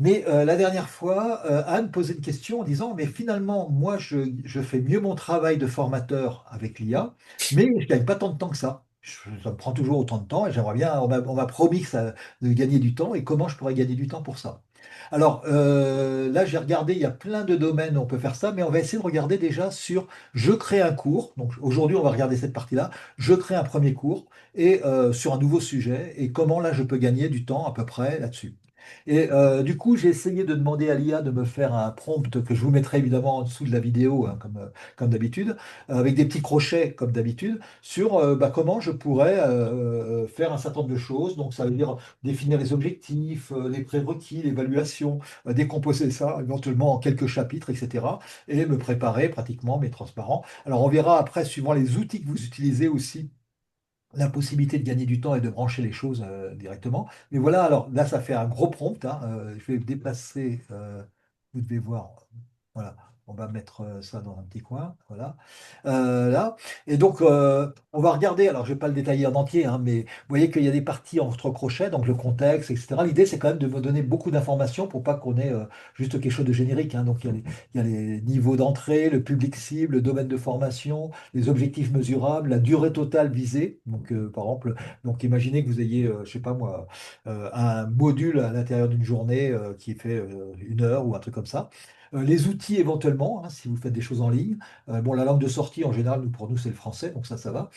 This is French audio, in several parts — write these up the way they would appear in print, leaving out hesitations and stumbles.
Mais la dernière fois, Anne posait une question en disant, mais finalement, moi, je fais mieux mon travail de formateur avec l'IA, mais je gagne pas tant de temps que ça. Ça me prend toujours autant de temps et j'aimerais bien, on m'a promis de gagner du temps et comment je pourrais gagner du temps pour ça. Alors là, j'ai regardé, il y a plein de domaines où on peut faire ça, mais on va essayer de regarder déjà sur, je crée un cours, donc aujourd'hui on va regarder cette partie-là, je crée un premier cours et sur un nouveau sujet et comment là je peux gagner du temps à peu près là-dessus. Et du coup, j'ai essayé de demander à l'IA de me faire un prompt que je vous mettrai évidemment en dessous de la vidéo, hein, comme d'habitude, avec des petits crochets comme d'habitude, sur comment je pourrais faire un certain nombre de choses. Donc, ça veut dire définir les objectifs, les prérequis, l'évaluation, décomposer ça éventuellement en quelques chapitres, etc. Et me préparer pratiquement, mais transparent. Alors, on verra après, suivant les outils que vous utilisez aussi la possibilité de gagner du temps et de brancher les choses directement. Mais voilà, alors là, ça fait un gros prompt, hein. Je vais déplacer, vous devez voir, voilà, on va mettre ça dans un petit coin, voilà. Là. Et donc, on va regarder, alors je ne vais pas le détailler en entier, hein, mais vous voyez qu'il y a des parties entre crochets, donc le contexte, etc. L'idée, c'est quand même de me donner beaucoup d'informations pour pas qu'on ait juste quelque chose de générique, hein. Donc, il y a les niveaux d'entrée, le public cible, le domaine de formation, les objectifs mesurables, la durée totale visée. Donc, par exemple, donc imaginez que vous ayez, je sais pas moi, un module à l'intérieur d'une journée qui fait 1 heure ou un truc comme ça. Les outils éventuellement, hein, si vous faites des choses en ligne. Bon, la langue de sortie en général, pour nous, c'est le français, donc ça va.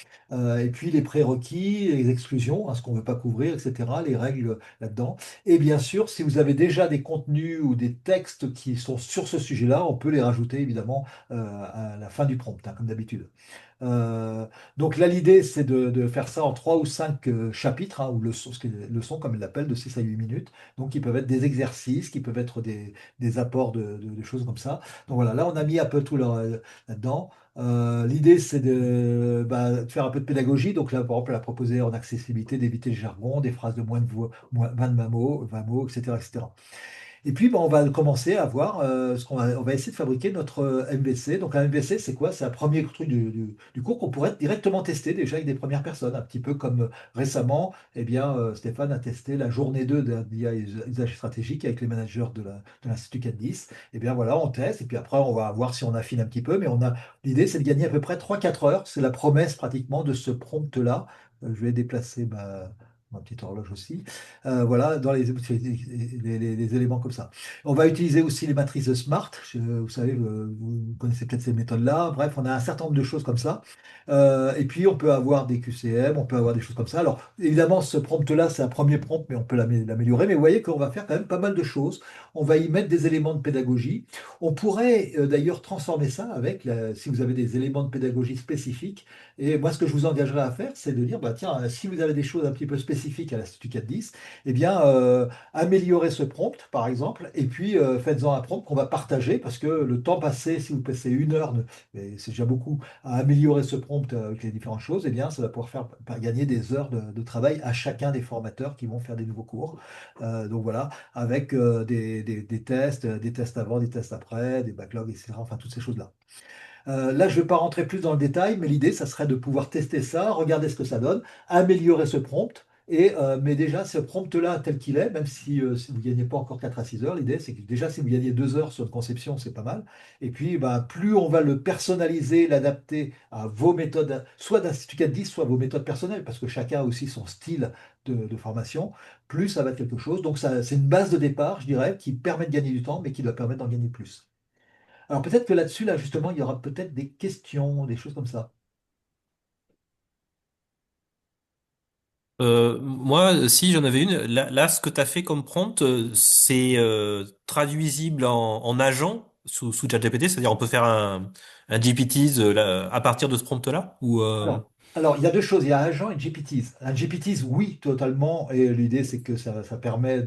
Et puis les prérequis, les exclusions, hein, ce qu'on ne veut pas couvrir, etc., les règles là-dedans. Et bien sûr, si vous avez déjà des contenus ou des textes qui sont sur ce sujet-là, on peut les rajouter évidemment à la fin du prompt, hein, comme d'habitude. Euh, donc là, l'idée, c'est de faire ça en 3 ou 5 chapitres, hein, ou leçons, leçons, comme ils l'appellent, de 6 à 8 minutes. Donc, qui peuvent être des exercices, qui peuvent être des apports de choses comme ça. Donc voilà, là, on a mis un peu tout là-dedans. L'idée, c'est de faire un peu de pédagogie. Donc là, par exemple, elle a proposé en accessibilité d'éviter le jargon, des phrases de moins de 20 mots, 20 mots, etc., etc. Et puis, on va commencer à voir on va essayer de fabriquer notre MVC. Donc, un MVC, c'est quoi? C'est un premier truc du cours qu'on pourrait directement tester déjà avec des premières personnes. Un petit peu comme récemment, eh bien, Stéphane a testé la journée 2 d'IA et usage stratégique avec les managers de l'Institut 410. Eh bien, voilà, on teste. Et puis après, on va voir si on affine un petit peu. Mais l'idée, c'est de gagner à peu près 3 4 heures. C'est la promesse pratiquement de ce prompt-là. Je vais déplacer ma petite horloge aussi. Voilà, dans les éléments comme ça. On va utiliser aussi les matrices de Smart. Vous savez, vous connaissez peut-être ces méthodes-là. Bref, on a un certain nombre de choses comme ça. Et puis, on peut avoir des QCM, on peut avoir des choses comme ça. Alors, évidemment, ce prompt-là, c'est un premier prompt, mais on peut l'améliorer. Mais vous voyez qu'on va faire quand même pas mal de choses. On va y mettre des éléments de pédagogie. On pourrait d'ailleurs transformer ça avec, si vous avez des éléments de pédagogie spécifiques. Et moi, ce que je vous engagerais à faire, c'est de dire, bah, tiens, si vous avez des choses un petit peu spécifiques à l'Institut 410, eh bien, améliorer ce prompt, par exemple, et puis faites-en un prompt qu'on va partager, parce que le temps passé, si vous passez 1 heure, et c'est déjà beaucoup, à améliorer ce prompt avec les différentes choses, eh bien, ça va pouvoir faire gagner des heures de travail à chacun des formateurs qui vont faire des nouveaux cours. Donc voilà, avec des tests avant, des tests après, des backlogs, etc. Enfin, toutes ces choses-là. Là, je ne vais pas rentrer plus dans le détail, mais l'idée, ça serait de pouvoir tester ça, regarder ce que ça donne, améliorer ce prompt. Mais déjà, ce prompt-là, tel qu'il est, même si vous ne gagnez pas encore 4 à 6 heures, l'idée, c'est que déjà, si vous gagnez 2 heures sur une conception, c'est pas mal. Et puis, plus on va le personnaliser, l'adapter à vos méthodes, soit d'Institut 410, soit vos méthodes personnelles, parce que chacun a aussi son style de formation, plus ça va être quelque chose. Donc, ça, c'est une base de départ, je dirais, qui permet de gagner du temps, mais qui doit permettre d'en gagner plus. Alors peut-être que là-dessus, là, justement, il y aura peut-être des questions, des choses comme ça. Moi, si j'en avais une, là, ce que tu as fait comme prompt, c'est traduisible en agent sous ChatGPT, c'est-à-dire on peut faire un GPTs là, à partir de ce prompt-là ou Alors, il y a deux choses. Il y a agent et GPTs. Un GPTs, oui, totalement. Et l'idée, c'est que ça permet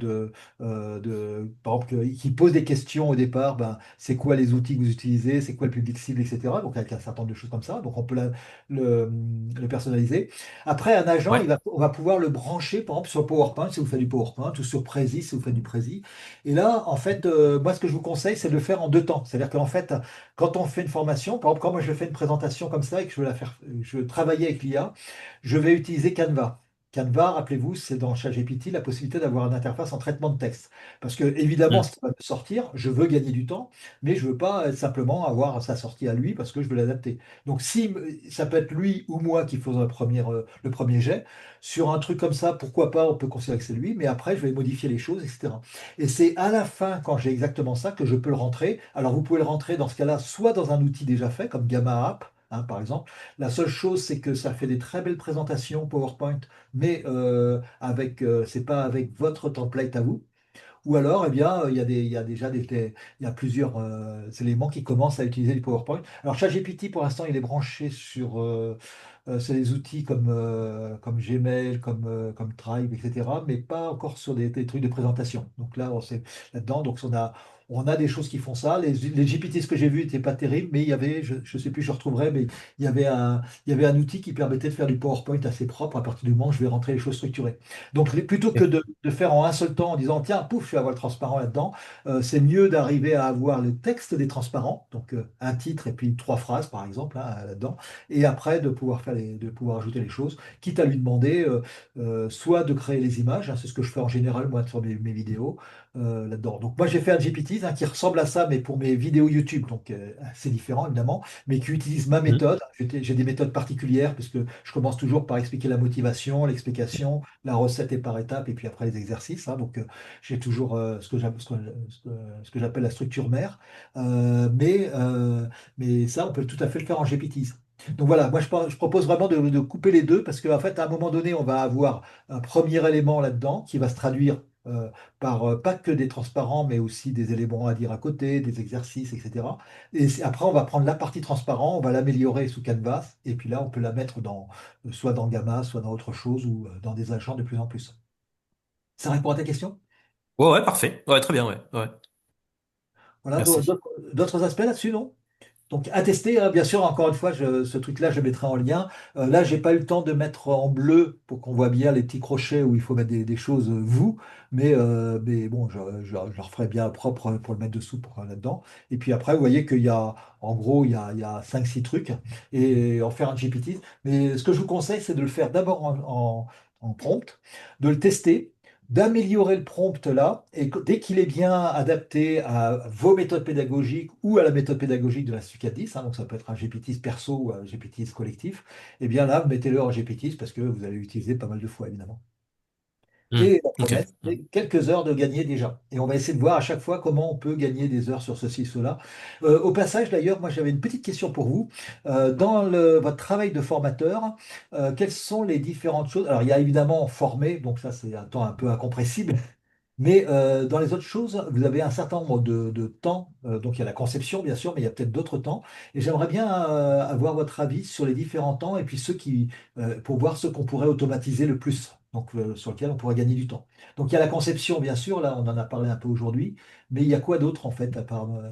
par exemple, qu'il pose des questions au départ. C'est quoi les outils que vous utilisez? C'est quoi le public cible, etc. Donc, avec un certain nombre de choses comme ça. Donc, on peut le, le personnaliser. Après, un agent, ouais. on va pouvoir le brancher, par exemple, sur PowerPoint, si vous faites du PowerPoint, ou sur Prezi, si vous faites du Prezi. Et là, en fait, moi, ce que je vous conseille, c'est de le faire en 2 temps. C'est-à-dire qu'en fait, quand on fait une formation, par exemple, quand moi je fais une présentation comme ça et que je veux travailler avec l'IA, je vais utiliser Canva. Canva, rappelez-vous, c'est dans ChatGPT la possibilité d'avoir une interface en traitement de texte. Parce que, évidemment, Hmm. ce qui va me sortir, je veux gagner du temps, mais je veux pas simplement avoir sa sortie à lui parce que je veux l'adapter. Donc, si ça peut être lui ou moi qui faisons le premier jet, sur un truc comme ça, pourquoi pas, on peut considérer que c'est lui, mais après, je vais modifier les choses, etc. Et c'est à la fin, quand j'ai exactement ça, que je peux le rentrer. Alors, vous pouvez le rentrer dans ce cas-là, soit dans un outil déjà fait, comme Gamma App, hein, par exemple. La seule chose, c'est que ça fait des très belles présentations PowerPoint mais c'est pas avec votre template à vous. Ou alors, eh bien, il y a déjà il y a plusieurs éléments qui commencent à utiliser du PowerPoint. Alors, ChatGPT, pour l'instant, il est branché sur des outils comme Gmail, comme Drive, etc., mais pas encore sur des trucs de présentation. Donc là, on sait là-dedans. Donc, on a des choses qui font ça. Les GPT, ce que j'ai vu, n'étaient pas terribles, mais il y avait, je ne sais plus, je retrouverai, mais il y avait un outil qui permettait de faire du PowerPoint assez propre à partir du moment où je vais rentrer les choses structurées. Donc, plutôt que de faire en un seul temps en disant, tiens, pouf, je vais avoir le transparent là-dedans, c'est mieux d'arriver à avoir le texte des transparents, donc un titre et puis trois phrases, par exemple, hein, là-dedans, et après de pouvoir de pouvoir ajouter les choses, quitte à lui demander soit de créer les images, hein, c'est ce que je fais en général, moi, sur mes vidéos, là-dedans. Donc, moi, j'ai fait un GPT hein, qui ressemble à ça, mais pour mes vidéos YouTube, donc c'est différent, évidemment, mais qui utilise ma Hmm. méthode. J'ai des méthodes particulières, puisque je commence toujours par expliquer la motivation, l'explication, la recette est par étapes et puis après les exercices, hein. Donc j'ai toujours ce que j'appelle la structure mère. Mais ça, on peut tout à fait le faire en GPT. Donc voilà, moi je propose vraiment de couper les deux parce qu'en fait, à un moment donné, on va avoir un premier élément là-dedans qui va se traduire par pas que des transparents, mais aussi des éléments à dire à côté, des exercices, etc. Et après, on va prendre la partie transparent, on va l'améliorer sous Canvas, et puis là, on peut la mettre soit dans Gamma, soit dans autre chose, ou dans des agents de plus en plus. Ça répond à ta question? Ouais, ouais, parfait. Ouais, très bien, ouais. Ouais. Voilà, Merci. d'autres aspects là-dessus, non? Donc, à tester, hein, bien sûr, encore une fois, ce truc-là, je le mettrai en lien. Là, j'ai pas eu le temps de mettre en bleu pour qu'on voit bien les petits crochets où il faut mettre des choses vous, mais bon, je le referai bien propre pour le mettre dessous là-dedans. Et puis après, vous voyez qu'il y a, en gros, il y a 5-6 trucs et en faire un GPT. Mais ce que je vous conseille, c'est de le faire d'abord en prompt, de le tester, d'améliorer le prompt là, et dès qu'il est bien adapté à vos méthodes pédagogiques ou à la méthode pédagogique de l'Institut 410, hein, donc ça peut être un GPT perso ou un GPT collectif, et bien là, mettez-le en GPT parce que vous allez l'utiliser pas mal de fois, évidemment. Hmm. Et la Ok. promesse, Hmm. c'est quelques heures de gagner déjà. Et on va essayer de voir à chaque fois comment on peut gagner des heures sur ceci, cela. Au passage, d'ailleurs, moi j'avais une petite question pour vous. Dans votre travail de formateur, quelles sont les différentes choses? Alors, il y a évidemment former, donc ça c'est un temps un peu incompressible. Mais dans les autres choses, vous avez un certain nombre de temps. Donc il y a la conception, bien sûr, mais il y a peut-être d'autres temps. Et j'aimerais bien avoir votre avis sur les différents temps et puis pour voir ceux qu'on pourrait automatiser le plus, donc sur lesquels on pourrait gagner du temps. Donc il y a la conception, bien sûr, là on en a parlé un peu aujourd'hui, mais il y a quoi d'autre en fait à part dans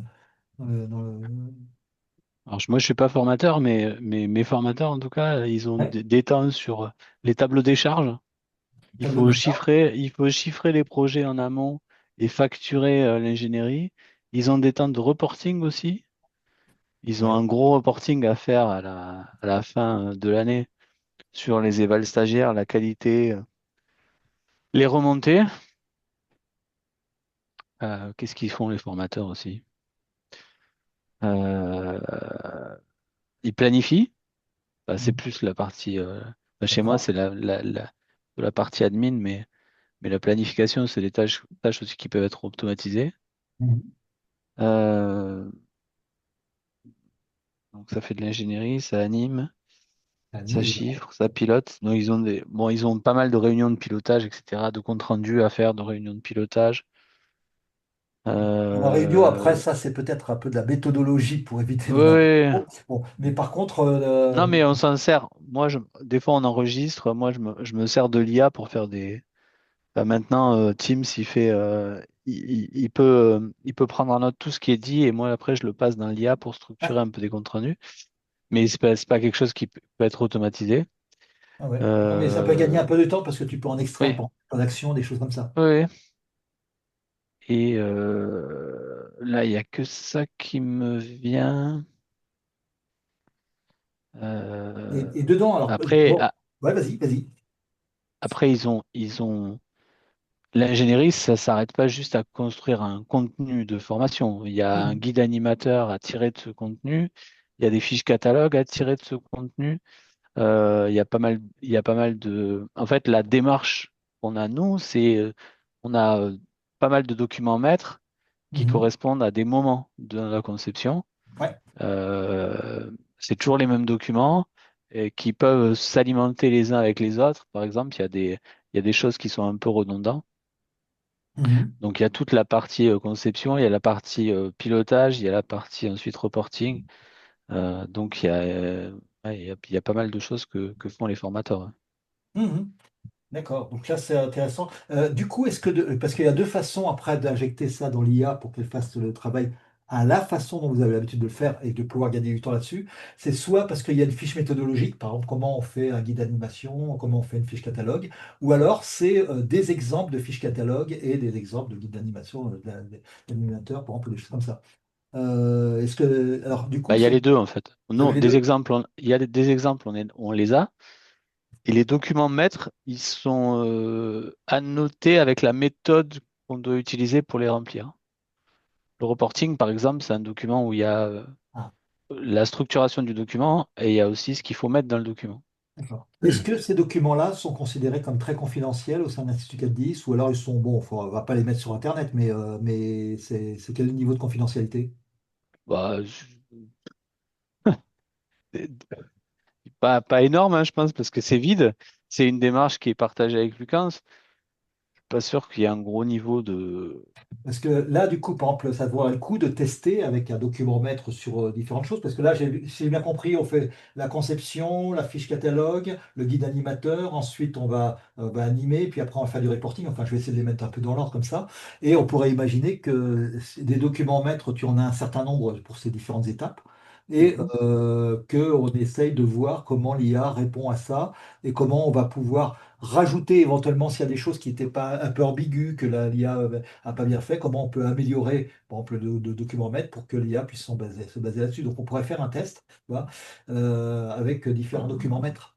Alors, moi, je suis pas formateur, mais mes formateurs, en tout cas, ils ont ouais, des temps sur les tableaux des charges. tableau de charge. Il faut chiffrer les projets en amont et facturer l'ingénierie. Ils ont des temps de reporting aussi. Ils ont Ouais. un gros reporting à faire à la fin de l'année sur les évals stagiaires, la qualité, les remontées. Qu'est-ce qu'ils font les formateurs aussi? Euh, ils planifient. Bah, c'est Mhm. plus la partie. Chez moi, D'accord. c'est la partie admin, mais la planification, c'est des tâches aussi qui peuvent être automatisées. Mhm. Euh, donc ça fait de l'ingénierie, ça anime, ça Anime, évidemment. chiffre, ça pilote. Donc ils ont pas mal de réunions de pilotage, etc., de comptes rendus à faire, de réunions de pilotage. En réunion, après, Euh, ça, c'est peut-être un peu de la méthodologie pour éviter ouais, de n'importe ouais. quoi. Bon, mais par contre, Non, mais on s'en sert. Des fois, on enregistre. Moi, je me sers de l'IA pour faire des. Bah, maintenant, Teams, il peut prendre en note tout ce qui est dit et moi, après, je le passe dans l'IA pour structurer ah, un peu des comptes rendus. Mais c'est pas quelque chose qui peut être automatisé. ah ouais. Non, mais ça peut gagner Euh, un peu de temps parce que tu peux en extraire oui, pour en action, des choses comme ça. oui, oui. Et là, il n'y a que ça qui me vient. Euh, Et dedans, alors, après, bon, ouais, vas-y, vas-y. après, l'ingénierie, ça s'arrête pas juste à construire un contenu de formation. Il y a un Mhm. guide animateur à tirer de ce contenu. Il y a des fiches catalogues à tirer de ce contenu. Il y a pas mal de. En fait, la démarche qu'on a nous, on a pas mal de documents maîtres qui Mhm. correspondent à des moments de la conception. Ouais. C'est toujours les mêmes documents et qui peuvent s'alimenter les uns avec les autres. Par exemple, il y a des choses qui sont un peu redondantes. Mhm. Donc, il y a toute la partie conception, il y a la partie pilotage, il y a la partie ensuite reporting. Donc, ouais, il y a pas mal de choses que font les formateurs, hein. Mhm. D'accord, donc là c'est intéressant. Du coup, parce qu'il y a deux façons après d'injecter ça dans l'IA pour qu'elle fasse le travail à la façon dont vous avez l'habitude de le faire et de pouvoir gagner du temps là-dessus, c'est soit parce qu'il y a une fiche méthodologique, par exemple comment on fait un guide d'animation, comment on fait une fiche catalogue, ou alors c'est des exemples de fiches catalogue et des exemples de guides d'animation, d'animateurs, par exemple, des choses comme ça. Alors du coup, Bah, il y a les deux en fait. vous avez Non, les des deux? exemples, il y a des exemples, on les a. Et les documents maîtres, ils sont annotés avec la méthode qu'on doit utiliser pour les remplir. Le reporting, par exemple, c'est un document où il y a Ah, la structuration du document et il y a aussi ce qu'il faut mettre dans le document. d'accord. Est-ce que ces documents-là sont considérés comme très confidentiels au sein de l'Institut 410 ou alors ils sont, bon, on ne va pas les mettre sur Internet, mais c'est quel niveau de confidentialité? Bah, pas énorme, hein, je pense, parce que c'est vide. C'est une démarche qui est partagée avec Lucas. Je suis pas sûr qu'il y ait un gros niveau de. Parce que là, du coup, par exemple, ça vaut le coup de tester avec un document maître sur différentes choses. Parce que là, si j'ai bien compris, on fait la conception, la fiche catalogue, le guide animateur. Ensuite, va animer, puis après, on va faire du reporting. Enfin, je vais essayer de les mettre un peu dans l'ordre comme ça. Et on pourrait imaginer que des documents maîtres, tu en as un certain nombre pour ces différentes étapes. Et Mhm. qu'on essaye de voir comment l'IA répond à ça et comment on va pouvoir rajouter éventuellement s'il y a des choses qui n'étaient pas un peu ambiguës, que l'IA a pas bien fait, comment on peut améliorer, par exemple, le document maître pour que l'IA puisse se baser là-dessus. Donc, on pourrait faire un test, tu vois, avec différents documents maîtres.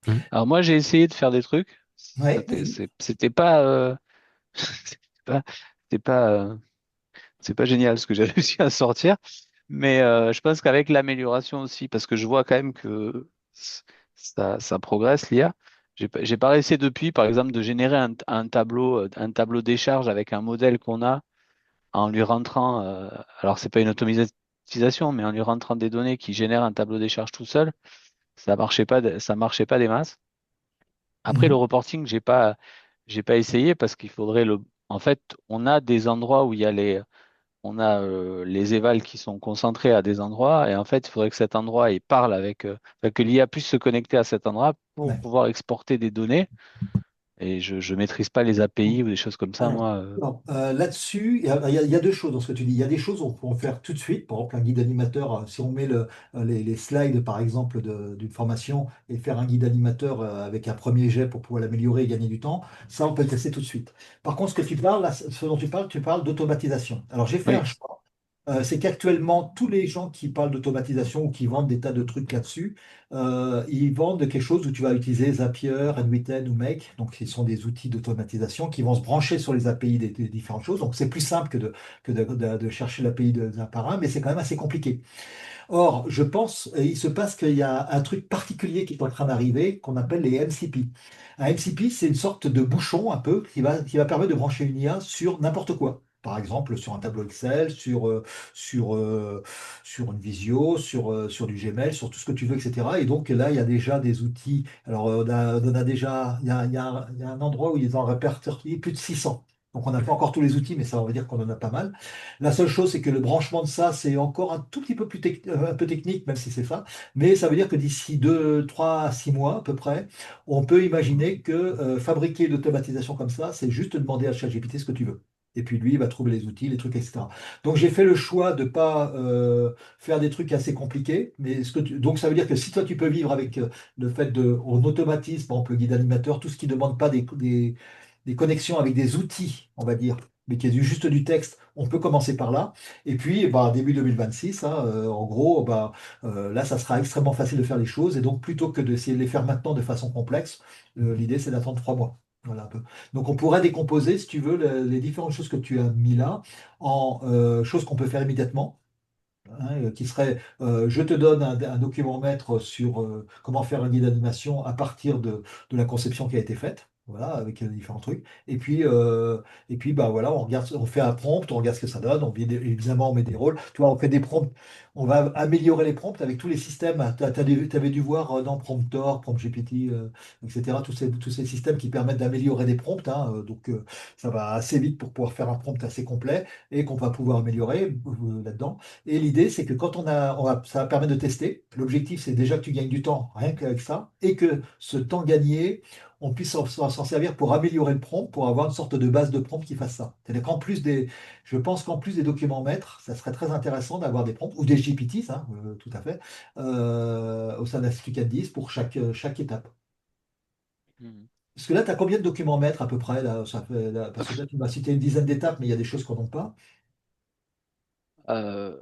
Mhm. Alors moi, j'ai essayé de faire des trucs. Ouais, vas-y. C'était pas, c'était pas, c'était pas, c'est pas génial ce que j'ai réussi à sortir. Mais je pense qu'avec l'amélioration aussi, parce que je vois quand même que ça progresse l'IA. J'ai pas essayé depuis, par exemple, de générer un tableau des charges avec un modèle qu'on a en lui rentrant, alors c'est pas une automatisation, mais en lui rentrant des données qui génèrent un tableau des charges tout seul. Ça marchait pas des masses. Après, le Mhm. reporting, j'ai pas essayé parce qu'il faudrait en fait, on a des endroits où on a les évals qui sont concentrés à des endroits et en fait, il faudrait que cet endroit il parle enfin, que l'IA puisse se connecter à cet endroit pour Ouais. pouvoir exporter des données. Et je maîtrise pas les API ou des choses comme ça, Alors, moi. là-dessus, il y a deux choses dans ce que tu dis. Il y a des choses qu'on peut faire tout de suite. Par exemple, un guide animateur, si on met les slides, par exemple, d'une formation et faire un guide animateur avec un premier jet pour pouvoir l'améliorer et gagner du temps, ça, on peut le tester tout de suite. Par contre, ce que tu parles, là, ce dont tu parles d'automatisation. Alors, j'ai fait Oui. un choix. C'est qu'actuellement, tous les gens qui parlent d'automatisation ou qui vendent des tas de trucs là-dessus, ils vendent quelque chose où tu vas utiliser Zapier, N8N ou Make. Donc, ce sont des outils d'automatisation qui vont se brancher sur les API des différentes choses. Donc, c'est plus simple que de chercher l'API d'un par un, mais c'est quand même assez compliqué. Or, je pense, il se passe qu'il y a un truc particulier qui est en train d'arriver qu'on appelle les MCP. Un MCP, c'est une sorte de bouchon un peu qui va permettre de brancher une IA sur n'importe quoi. Par exemple, sur un tableau Excel, sur, euh, sur une Visio, sur du Gmail, sur tout ce que tu veux, etc. Et donc là, il y a déjà des outils. Alors, on a déjà, il y a un endroit où ils en répertorient plus de 600. Donc, on n'a pas encore tous les outils, mais ça, on va dire qu'on en a pas mal. La seule chose, c'est que le branchement de ça, c'est encore un tout petit peu un peu technique, même si c'est ça. Mais ça veut dire que d'ici 2, 3, 6 mois à peu près, on peut imaginer que fabriquer une automatisation comme ça, c'est juste demander à ChatGPT ce que tu veux. Et puis lui, il va trouver les outils, les trucs, etc. Donc j'ai fait le choix de ne pas faire des trucs assez compliqués. Donc ça veut dire que si toi tu peux vivre avec le fait on automatise, par exemple, le guide animateur, tout ce qui ne demande pas des connexions avec des outils, on va dire mais qui est juste du texte, on peut commencer par là. Et puis, bah, début 2026, hein, en gros, bah, là, ça sera extrêmement facile de faire les choses. Et donc, plutôt que d'essayer de les faire maintenant de façon complexe, l'idée, c'est d'attendre 3 mois. Voilà un peu. Donc, on pourrait décomposer, si tu veux, les différentes choses que tu as mis là en choses qu'on peut faire immédiatement, hein, qui serait je te donne un document maître sur comment faire un guide d'animation à partir de la conception qui a été faite. Voilà, avec différents trucs. Et puis bah voilà, on regarde, on fait un prompt, on regarde ce que ça donne. Évidemment, on met des rôles. Tu vois, on fait des prompts. On va améliorer les prompts avec tous les systèmes. Tu avais dû voir dans Promptor, PromptGPT, etc. Tous ces systèmes qui permettent d'améliorer des prompts, hein. Ça va assez vite pour pouvoir faire un prompt assez complet et qu'on va pouvoir améliorer là-dedans. Et l'idée, c'est que quand ça va permettre de tester. L'objectif, c'est déjà que tu gagnes du temps, rien qu'avec ça, et que ce temps gagné, on puisse s'en servir pour améliorer le prompt, pour avoir une sorte de base de prompt qui fasse ça. C'est-à-dire je pense qu'en plus des documents maîtres, ça serait très intéressant d'avoir des prompts, ou des GPTs, hein, tout à fait, au sein d'Institut 410 pour chaque étape. Mhm. Parce que là, tu as combien de documents maîtres à peu près là, parce que là, tu m'as cité une dizaine d'étapes, mais il y a des choses qu'on n'a pas. Euh,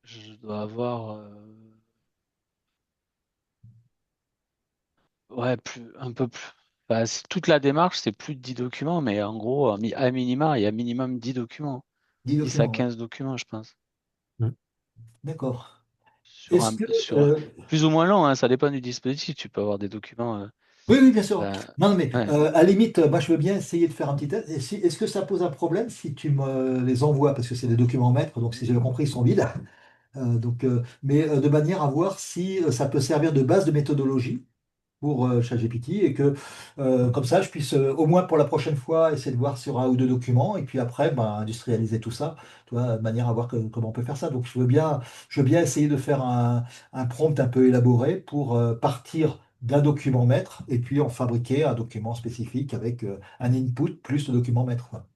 je dois avoir ouais, un peu plus. Bah, toute la démarche, c'est plus de 10 documents, mais en gros, à minima, il y a minimum 10 documents. 10 10 à documents, ouais. 15 documents, je pense. D'accord. Sur Est-ce un, que, sur un- Plus ou moins long, hein, ça dépend du dispositif. Tu peux avoir des documents. oui, oui, bien sûr. Ben, Non, non, mais ouais. à la limite, moi, je veux bien essayer de faire un petit test. Est-ce que ça pose un problème si tu me les envoies, parce que c'est des documents maîtres, donc si j'ai bien compris, ils sont vides. Mais de manière à voir si ça peut servir de base de méthodologie pour ChatGPT et que comme ça, je puisse au moins pour la prochaine fois essayer de voir sur un ou deux documents et puis après ben, industrialiser tout ça, tu vois, de manière à voir comment on peut faire ça. Donc je veux bien essayer de faire un prompt un peu élaboré pour partir d'un document maître et puis en fabriquer un document spécifique avec un input plus le document maître, quoi.